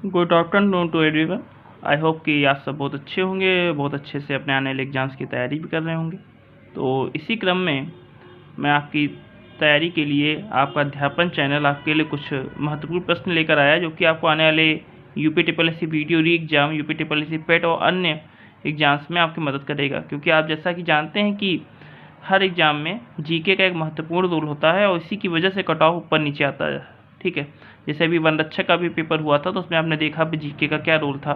Good afternoon to everyone. I hope कि आप सब बहुत अच्छे होंगे, बहुत अच्छे से अपने आने वाले एग्ज़ाम्स की तैयारी भी कर रहे होंगे। तो इसी क्रम में मैं आपकी तैयारी के लिए आपका अध्यापन चैनल आपके लिए कुछ महत्वपूर्ण प्रश्न लेकर आया, जो कि आपको आने वाले UP triple S C video re exam, UP triple S C PET और अन्य एग्ज़ाम्स में आपकी मदद करेगा। क्योंकि आप जैसा कि जानते हैं कि हर एग्ज़ाम में जीके का एक महत्वपूर्ण रोल होता है और इसी की वजह से कट ऑफ ऊपर नीचे आता है। ठीक है, जैसे अभी वनरक्षक का भी पेपर हुआ था तो उसमें आपने देखा भी जीके का क्या रोल था।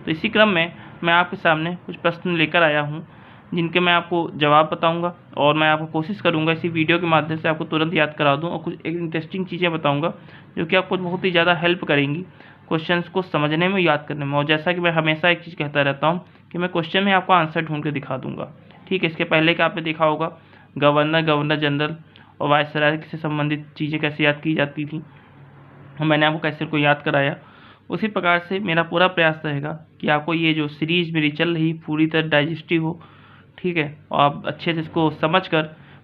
तो इसी क्रम में मैं आपके सामने कुछ प्रश्न लेकर आया हूँ, जिनके मैं आपको जवाब बताऊंगा और मैं आपको कोशिश करूंगा इसी वीडियो के माध्यम से आपको तुरंत याद करा दूं और कुछ एक इंटरेस्टिंग चीज़ें बताऊंगा जो कि आपको बहुत ही ज़्यादा हेल्प करेंगी क्वेश्चंस को समझने में, याद करने में। और जैसा कि मैं हमेशा एक चीज़ कहता रहता हूँ कि मैं क्वेश्चन में आपको आंसर ढूंढ के दिखा दूंगा। ठीक है, इसके पहले का आपने देखा होगा गवर्नर, गवर्नर जनरल और वायसराय से संबंधित चीज़ें कैसे याद की जाती थी, मैंने आपको कैसे उनको याद कराया। उसी प्रकार से मेरा पूरा प्रयास रहेगा कि आपको ये जो सीरीज़ मेरी चल रही पूरी तरह डाइजेस्टिव हो। ठीक है, और आप अच्छे से इसको समझ कर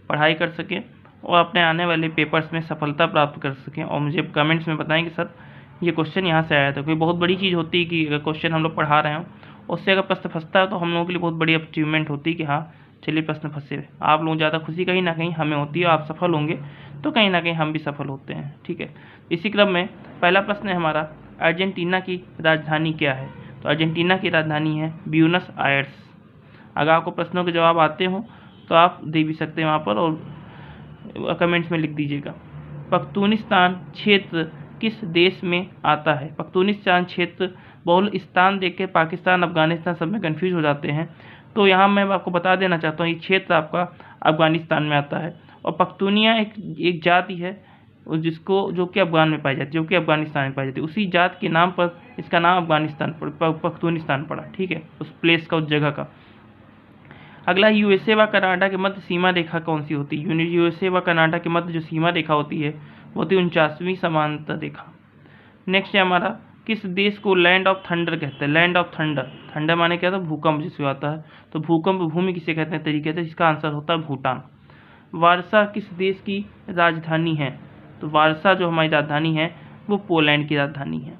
पढ़ाई कर सकें और अपने आने वाले पेपर्स में सफलता प्राप्त कर सकें। और मुझे कमेंट्स में बताएं कि सर ये क्वेश्चन यहाँ से आया था। कोई बहुत बड़ी चीज़ होती है कि अगर क्वेश्चन हम लोग पढ़ा रहे हों, उससे अगर प्रश्न फंसता है तो हम लोगों के लिए बहुत बड़ी अचीवमेंट होती है कि हाँ चलिए प्रश्न फंसे हुए। आप लोग ज़्यादा खुशी कहीं ना कहीं हमें होती है, आप सफल होंगे तो कहीं ना कहीं हम भी सफल होते हैं। ठीक है, इसी क्रम में पहला प्रश्न है हमारा, अर्जेंटीना की राजधानी क्या है? तो अर्जेंटीना की राजधानी है ब्यूनस आयर्स। अगर आपको प्रश्नों के जवाब आते हों तो आप दे भी सकते हैं वहाँ पर और कमेंट्स में लिख दीजिएगा। पख्तूनिस्तान क्षेत्र किस देश में आता है? पख्तूनिस्तान क्षेत्र बहुल स्थान देख के पाकिस्तान, अफगानिस्तान सब में कन्फ्यूज हो जाते हैं, तो यहाँ मैं आपको बता देना चाहता हूँ ये क्षेत्र आपका अफगानिस्तान में आता है। और पख्तूनिया एक जाति है जिसको जो कि अफगान में पाई जाती है, जो कि अफगानिस्तान में पाई जाती है। उसी जात के नाम पर इसका नाम अफगानिस्तान पख्तूनिस्तान पड़ा। ठीक है, उस प्लेस का, उस जगह का। अगला, यूएसए व कनाडा के मध्य सीमा रेखा कौन सी होती है? यूएसए व कनाडा के मध्य जो सीमा रेखा होती है वो होती है 49वीं समांतर रेखा। नेक्स्ट है हमारा, किस देश को लैंड ऑफ थंडर कहते हैं? लैंड ऑफ थंडर, थंडर माने क्या था? भूकंप जिससे आता है, तो भूकंप भूमि किसे कहते हैं तरीके से? इसका आंसर होता है भूटान। वारसा किस देश की राजधानी है? तो वारसा जो हमारी राजधानी है वो पोलैंड की राजधानी है।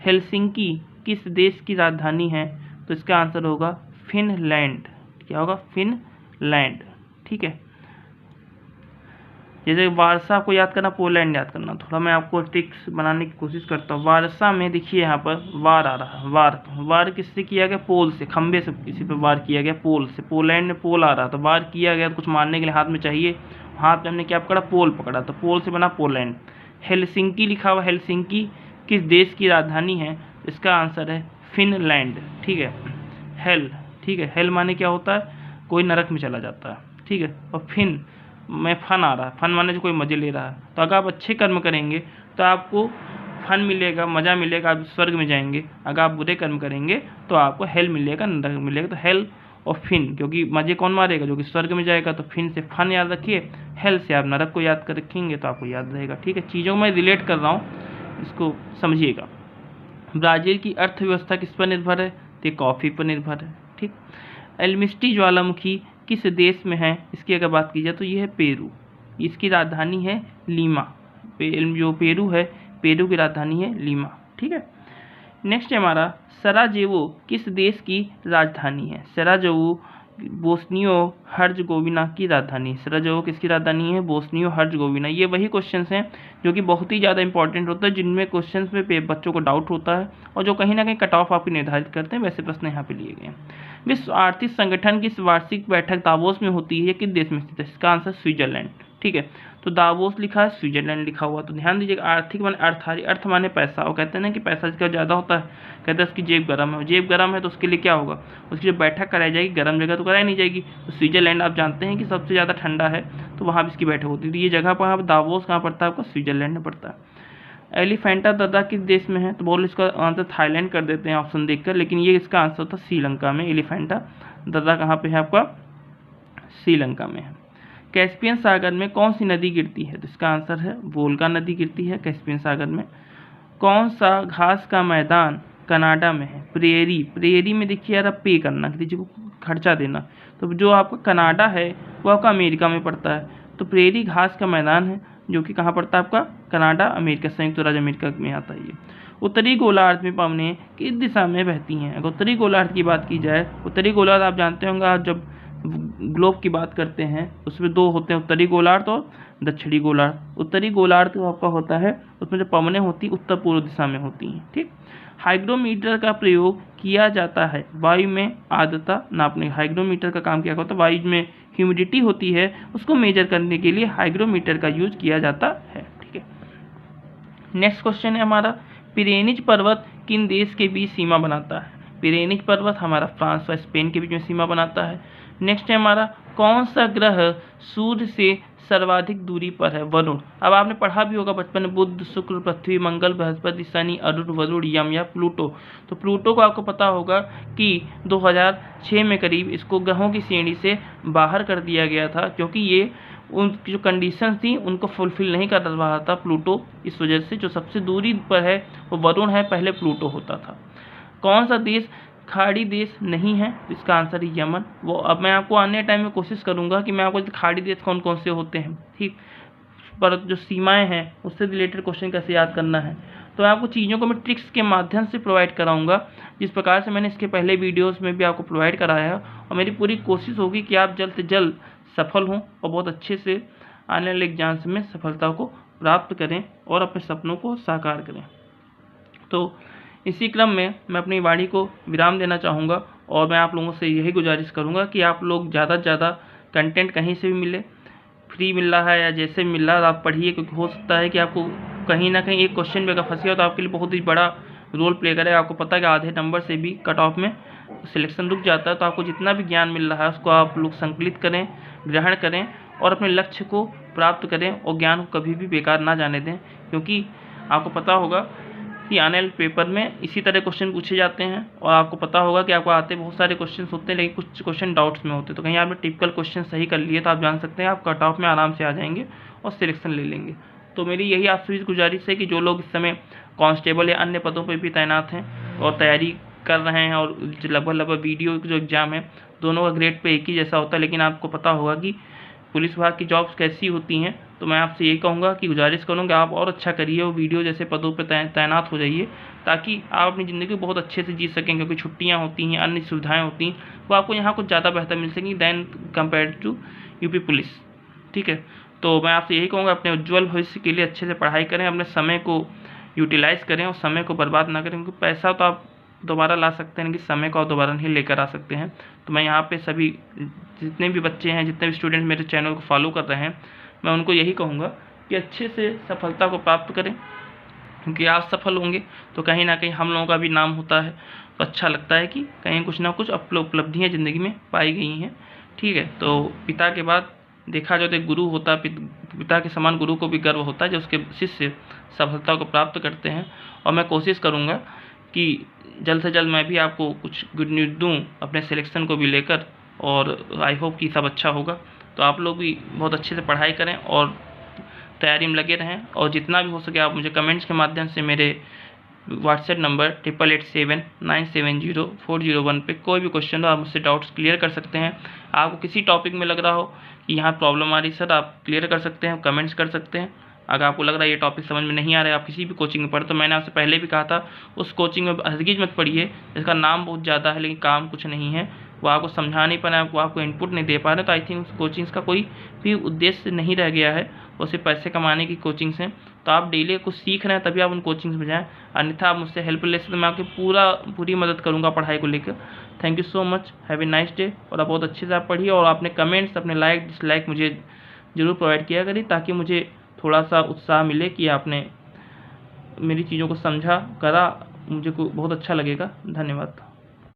हेलसिंकी किस देश की राजधानी है? तो इसका आंसर होगा फिनलैंड। क्या होगा? फिनलैंड। ठीक है, जैसे वारसा को याद करना, पोलैंड याद करना, थोड़ा मैं आपको ट्रिक्स बनाने की कोशिश करता हूँ। वारसा में देखिए यहाँ पर वार आ रहा है, वार किससे किया गया? पोल से, खंबे से किसी पर वार किया गया, पोल से। पोलैंड में पोल आ रहा था, वार किया गया तो कुछ मारने के लिए हाथ में चाहिए, हाथ में हमने क्या पकड़ा? पोल पकड़ा, तो पोल से बना पोलैंड। हेलसिंकी लिखा हुआ, हेलसिंकी किस देश की राजधानी है? इसका आंसर है फिनलैंड। ठीक है, हेल, ठीक है, हेल माने क्या होता है? कोई नरक में चला जाता है। ठीक है, और फिन में फन आ रहा है, फन माने जो कोई मज़े ले रहा है। तो अगर आप अच्छे कर्म करेंगे तो आपको फन मिलेगा, मज़ा मिलेगा, आप स्वर्ग में जाएंगे। अगर आप बुरे कर्म करेंगे तो आपको हेल मिलेगा, नरक मिलेगा। तो हेल और फिन, क्योंकि मज़े कौन मारेगा? जो कि स्वर्ग में जाएगा। तो फिन से फन याद रखिए, हेल से आप नरक को याद कर रखेंगे तो आपको याद रहेगा। ठीक है, चीज़ों में रिलेट कर रहा हूँ, इसको समझिएगा। ब्राज़ील की अर्थव्यवस्था किस पर निर्भर है? तो कॉफ़ी पर निर्भर है। ठीक, एल्मिस्टी ज्वालामुखी किस देश में है? इसकी अगर बात की जाए तो ये है पेरू, इसकी राजधानी है लीमा। जो पेरू है, पेरू की राजधानी है लीमा। ठीक है, नेक्स्ट है हमारा, सराजेवो किस देश की राजधानी है? सराजेवो बोस्नियो हर्जगोविना की राजधानी है। सराजेवो किसकी राजधानी है? बोस्नियो हर्जगोविना। ये वही क्वेश्चंस हैं जो कि बहुत ही ज़्यादा इंपॉर्टेंट होता है, जिनमें क्वेश्चंस में बच्चों को डाउट होता है और जो कहीं ना कहीं कट ऑफ आपकी निर्धारित करते हैं। वैसे प्रश्न यहाँ पे लिए गए हैं। विश्व आर्थिक संगठन की वार्षिक बैठक दावोस में होती है, किस देश में स्थित है? इसका आंसर स्विट्जरलैंड। ठीक है, तो दावोस लिखा है, स्विट्जरलैंड लिखा हुआ। तो ध्यान दीजिएगा, आर्थिक माने अर्थारी, अर्थ माने पैसा। और कहते हैं ना कि पैसा जिसका ज़्यादा होता है, कहते हैं उसकी जेब गर्म है। जेब गर्म है तो उसके लिए क्या होगा? उसकी जो बैठक कराई जाएगी गर्म जगह तो कराई नहीं जाएगी। तो स्विट्जरलैंड आप जानते हैं कि सबसे ज़्यादा ठंडा है, तो वहाँ भी इसकी बैठक होती है। तो ये जगह पर दावोस कहाँ पड़ता है आपका? स्विट्जरलैंड में पड़ता है। एलिफेंटा दर्रा किस देश में है? तो बोल इसका आंसर थाईलैंड कर देते हैं ऑप्शन देखकर, लेकिन ये इसका आंसर था श्रीलंका में। एलिफेंटा दर्रा कहाँ पे है आपका? श्रीलंका में है। कैस्पियन सागर में कौन सी नदी गिरती है? तो इसका आंसर है वोल्गा नदी गिरती है कैस्पियन सागर में। कौन सा घास का मैदान कनाडा में है? प्रेरी। प्रेरी में देखिए यार, आप पे करना, किसी को खर्चा देना। तो जो आपका कनाडा है वो आपका अमेरिका में पड़ता है। तो प्रेरी घास का मैदान है जो कि कहाँ पड़ता है आपका? कनाडा, अमेरिका, संयुक्त राज्य अमेरिका में आता है ये। उत्तरी गोलार्ध में पवनें किस दिशा में बहती हैं। अगर उत्तरी गोलार्ध की बात की जाए, उत्तरी गोलार्ध आप जानते होंगे, आप जब ग्लोब की बात करते हैं उसमें दो होते हैं, उत्तरी गोलार्ध और दक्षिणी गोलार्ध। उत्तरी गोलार्ध आपका होता है, उसमें जो पवनें होती उत्तर पूर्व दिशा में होती हैं। ठीक, हाइग्रोमीटर का प्रयोग किया जाता है वायु में आर्द्रता नापने। हाइग्रोमीटर का काम क्या होता है, वायु में ह्यूमिडिटी होती है उसको मेजर करने के लिए हाइग्रोमीटर का यूज किया जाता है। ठीक है, नेक्स्ट क्वेश्चन है हमारा, पिरेनीज पर्वत किन देश के बीच सीमा बनाता है। पिरेनीज पर्वत हमारा फ्रांस व स्पेन के बीच में सीमा बनाता है। नेक्स्ट है हमारा, कौन सा ग्रह सूर्य से सर्वाधिक दूरी पर है। वरुण। अब आपने पढ़ा भी होगा बचपन में, बुध, शुक्र, पृथ्वी, मंगल, बृहस्पति, शनि, अरुण, वरुण, यम या प्लूटो। तो प्लूटो को आपको पता होगा कि 2006 में करीब इसको ग्रहों की श्रेणी से बाहर कर दिया गया था, क्योंकि ये उनकी जो कंडीशंस थी उनको फुलफिल नहीं कर रहा था प्लूटो। इस वजह से जो सबसे दूरी पर है वो वरुण है, पहले प्लूटो होता था। कौन सा देश खाड़ी देश नहीं है, इसका आंसर है यमन। वो अब मैं आपको आने टाइम में कोशिश करूंगा कि मैं आपको खाड़ी देश कौन कौन से होते हैं, ठीक, पर जो सीमाएं हैं उससे रिलेटेड क्वेश्चन कैसे याद करना है, तो मैं आपको चीज़ों को मैं ट्रिक्स के माध्यम से प्रोवाइड कराऊंगा, जिस प्रकार से मैंने इसके पहले वीडियोस में भी आपको प्रोवाइड कराया है। और मेरी पूरी कोशिश होगी कि आप जल्द से जल्द सफल हों और बहुत अच्छे से आने वाले एग्जाम्स में सफलता को प्राप्त करें और अपने सपनों को साकार करें। तो इसी क्रम में मैं अपनी वाणी को विराम देना चाहूँगा और मैं आप लोगों से यही गुजारिश करूँगा कि आप लोग ज़्यादा से ज़्यादा कंटेंट कहीं से भी मिले, फ्री मिल रहा है या जैसे भी मिल रहा है आप पढ़िए, क्योंकि हो सकता है कि आपको कहीं ना कहीं एक क्वेश्चन में अगर फंसे हो तो आपके लिए बहुत ही बड़ा रोल प्ले करेगा। आपको पता है कि आधे नंबर से भी कट ऑफ में सिलेक्शन रुक जाता है। तो आपको जितना भी ज्ञान मिल रहा है उसको आप लोग संकलित करें, ग्रहण करें और अपने लक्ष्य को प्राप्त करें और ज्ञान को कभी भी बेकार ना जाने दें, क्योंकि आपको पता होगा कि आने वाले पेपर में इसी तरह क्वेश्चन पूछे जाते हैं और आपको पता होगा कि आपको आते बहुत सारे क्वेश्चन होते हैं, लेकिन कुछ क्वेश्चन डाउट्स में होते हैं। तो कहीं आपने टिपिकल क्वेश्चन सही कर लिए तो आप जान सकते हैं आप कट ऑफ में आराम से आ जाएंगे और सिलेक्शन ले लेंगे। तो मेरी यही आपसे गुजारिश है कि जो लोग इस समय कांस्टेबल या अन्य पदों पर भी तैनात हैं और तैयारी कर रहे हैं, और लगभग वीडियो जो एग्ज़ाम है दोनों का ग्रेड पे एक ही जैसा होता है, लेकिन आपको पता होगा कि पुलिस विभाग की जॉब्स कैसी होती हैं। तो मैं आपसे यही कहूँगा कि गुजारिश करूँगा आप और अच्छा करिए और वीडियो जैसे पदों पर तैनात हो जाइए, ताकि आप अपनी ज़िंदगी को बहुत अच्छे से जी सकें, क्योंकि छुट्टियाँ होती हैं, अन्य सुविधाएं होती हैं, वो आपको यहाँ कुछ ज़्यादा बेहतर मिल सकेंगी than compare to UP police. ठीक है, तो मैं आपसे यही कहूँगा अपने उज्ज्वल भविष्य के लिए अच्छे से पढ़ाई करें, अपने समय को यूटिलाइज़ करें और समय को बर्बाद ना करें, क्योंकि पैसा तो आप दोबारा ला सकते हैं, लेकिन समय को आप दोबारा नहीं लेकर आ सकते हैं। तो मैं यहाँ पे सभी जितने भी बच्चे हैं, जितने भी स्टूडेंट्स मेरे चैनल को फॉलो कर रहे हैं, मैं उनको यही कहूँगा कि अच्छे से सफलता को प्राप्त करें, क्योंकि आप सफल होंगे तो कहीं ना कहीं हम लोगों का भी नाम होता है। तो अच्छा लगता है कि कहीं कुछ ना कुछ उपलब्धियाँ ज़िंदगी में पाई गई हैं। ठीक है, तो पिता के बाद देखा जाए तो एक गुरु होता है, पिता के समान गुरु को भी गर्व होता है जब उसके शिष्य सफलता को प्राप्त करते हैं। और मैं कोशिश करूँगा कि जल्द से जल्द मैं भी आपको कुछ गुड न्यूज़ दूँ अपने सिलेक्शन को भी लेकर, और आई होप कि सब अच्छा होगा। तो आप लोग भी बहुत अच्छे से पढ़ाई करें और तैयारी में लगे रहें, और जितना भी हो सके आप मुझे कमेंट्स के माध्यम से मेरे व्हाट्सएप नंबर 8887970401 पे कोई भी क्वेश्चन हो आप मुझसे डाउट्स क्लियर कर सकते हैं। आपको किसी टॉपिक में लग रहा हो कि यहाँ प्रॉब्लम आ रही सर, आप क्लियर कर सकते हैं, कमेंट्स कर सकते हैं। अगर आपको लग रहा है ये टॉपिक समझ में नहीं आ रहा है, आप किसी भी कोचिंग में पढ़े, तो मैंने आपसे पहले भी कहा था उस कोचिंग में हरगिज़ मत पढ़िए जिसका नाम बहुत ज़्यादा है लेकिन काम कुछ नहीं है, वो आपको समझा नहीं पा रहे हैं, आपको इनपुट नहीं दे पा रहे, तो आई थिंक उस कोचिंग्स का कोई भी उद्देश्य नहीं रह गया है, वो सिर्फ पैसे कमाने की कोचिंग्स हैं। तो आप डेली कुछ सीख रहे हैं तभी आप उन कोचिंग्स में जाएं, अन्यथा आप मुझसे हेल्प ले सकते, तो मैं आपकी पूरी मदद करूँगा पढ़ाई को लेकर। Thank you so much, have a nice day. और आप बहुत अच्छे से आप पढ़िए और आपने कमेंट्स अपने लाइक डिसलाइक मुझे ज़रूर प्रोवाइड किया करिए, ताकि मुझे थोड़ा सा उत्साह मिले कि आपने मेरी चीज़ों को समझा करा, मुझे को बहुत अच्छा लगेगा। धन्यवाद।